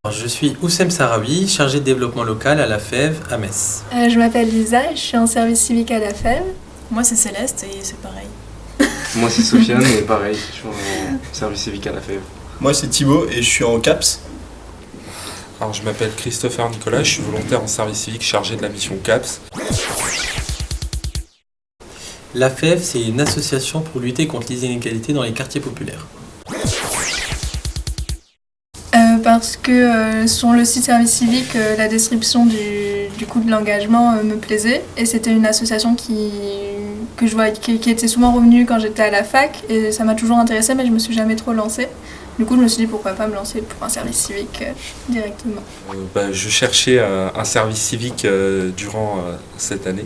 Alors, je suis Oussem Sarawi, chargé de développement local à la FEV à Metz. Je m'appelle Lisa, je suis en service civique à la FEV. Moi c'est Céleste et c'est pareil. Moi c'est Sofiane et pareil, je suis en service civique à la FEV. Moi c'est Thibaut et je suis en CAPS. Alors je m'appelle Christopher Nicolas, je suis volontaire en service civique chargé de la mission CAPS. La FEV, c'est une association pour lutter contre les inégalités dans les quartiers populaires. Parce que sur le site service civique, la description du coût de l'engagement me plaisait. Et c'était une association qui était souvent revenue quand j'étais à la fac. Et ça m'a toujours intéressée, mais je me suis jamais trop lancée. Du coup, je me suis dit pourquoi pas me lancer pour un service civique directement. Je cherchais un service civique durant cette année.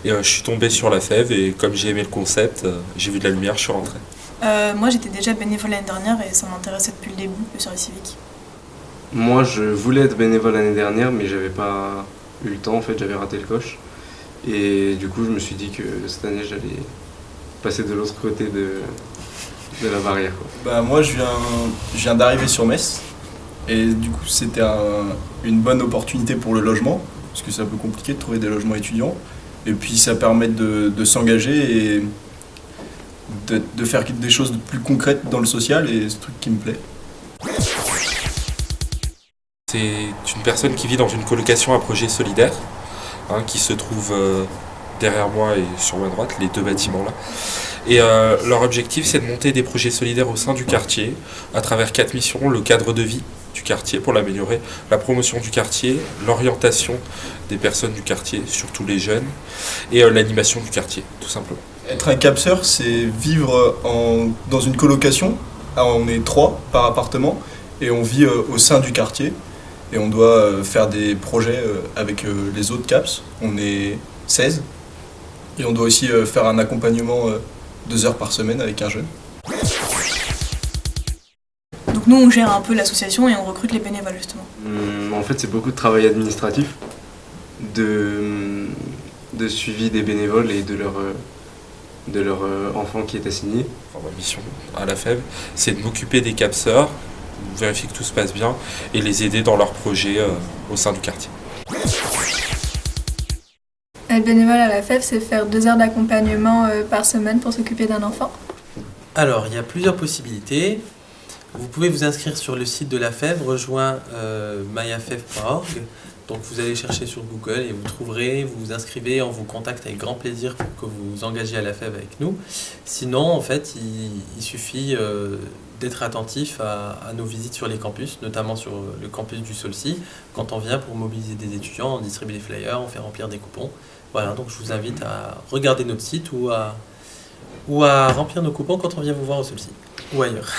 Et je suis tombé sur la FEV et comme j'ai aimé le concept, j'ai vu de la lumière, je suis rentré. Moi j'étais déjà bénévole l'année dernière et ça m'intéressait depuis le début, le service civique. Moi je voulais être bénévole l'année dernière mais j'avais pas eu le temps, en fait j'avais raté le coche. Et du coup je me suis dit que cette année j'allais passer de l'autre côté de la barrière, quoi. Moi je viens d'arriver sur Metz et du coup c'était une bonne opportunité pour le logement parce que c'est un peu compliqué de trouver des logements étudiants et puis ça permet de s'engager et de faire des choses plus concrètes dans le social et c'est un truc qui me plaît. C'est une personne qui vit dans une colocation à projet solidaire, qui se trouve derrière moi et sur ma droite, les deux bâtiments là. Et leur objectif c'est de monter des projets solidaires au sein du quartier à travers 4 missions: le cadre de vie du quartier pour l'améliorer, la promotion du quartier, l'orientation des personnes du quartier, surtout les jeunes, et l'animation du quartier, tout simplement. Être un capseur, c'est vivre dans une colocation. On est 3 par appartement et on vit au sein du quartier et on doit faire des projets avec les autres caps. On est 16 et on doit aussi faire un accompagnement 2 heures par semaine avec un jeune. Donc nous on gère un peu l'association et on recrute les bénévoles justement. En fait c'est beaucoup de travail administratif, de suivi des bénévoles et de leur enfant qui est assigné. Ma mission à la FEV, c'est de m'occuper des capseurs, vérifier que tout se passe bien et les aider dans leurs projets au sein du quartier. Être bénévole à la FEV, c'est faire 2 heures d'accompagnement par semaine pour s'occuper d'un enfant. Alors, il y a plusieurs possibilités. Vous pouvez vous inscrire sur le site de la FEV, rejoins myafev.org. Donc vous allez chercher sur Google et vous trouverez, vous vous inscrivez, on vous contacte avec grand plaisir pour que vous vous engagiez à la FEV avec nous. Sinon, en fait, il suffit d'être attentif à nos visites sur les campus, notamment sur le campus du Solcy, quand on vient pour mobiliser des étudiants, on distribue des flyers, on fait remplir des coupons. Voilà, donc je vous invite à regarder notre site ou à remplir nos coupons quand on vient vous voir au Solcy ou ailleurs.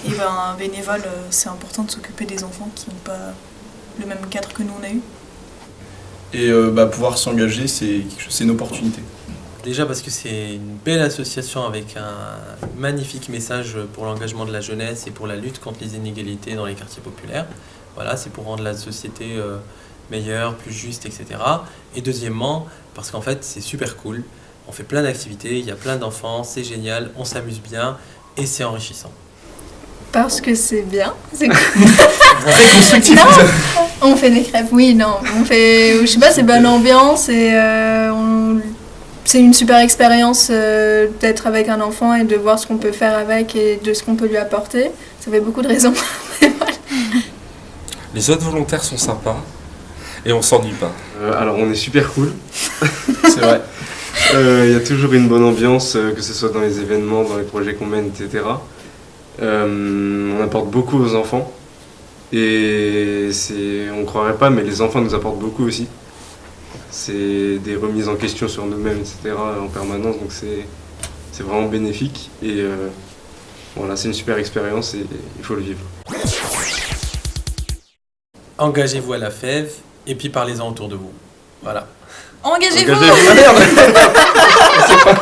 Et un bénévole, c'est important de s'occuper des enfants qui n'ont pas le même cadre que nous on a eu. Et pouvoir s'engager, c'est une opportunité. Déjà parce que c'est une belle association avec un magnifique message pour l'engagement de la jeunesse et pour la lutte contre les inégalités dans les quartiers populaires. Voilà, c'est pour rendre la société meilleure, plus juste, etc. Et deuxièmement, parce qu'en fait c'est super cool, on fait plein d'activités, il y a plein d'enfants, c'est génial, on s'amuse bien et c'est enrichissant. Parce que c'est bien, c'est cool. Très constructif. On fait des crêpes, oui, non. On fait, je sais pas, c'est bonne ambiance et c'est une super expérience d'être avec un enfant et de voir ce qu'on peut faire avec et de ce qu'on peut lui apporter. Ça fait beaucoup de raisons. Voilà. Les autres volontaires sont sympas et on s'ennuie pas. Alors on est super cool. C'est vrai. Il y a toujours une bonne ambiance, que ce soit dans les événements, dans les projets qu'on mène, etc. On apporte beaucoup aux enfants et on croirait pas mais les enfants nous apportent beaucoup aussi. C'est des remises en question sur nous-mêmes, etc. en permanence, donc c'est vraiment bénéfique et voilà, c'est une super expérience et il faut le vivre. Engagez-vous à la FEV et puis parlez-en autour de vous. Voilà. Engagez-vous. Engagez-vous. Ah merde.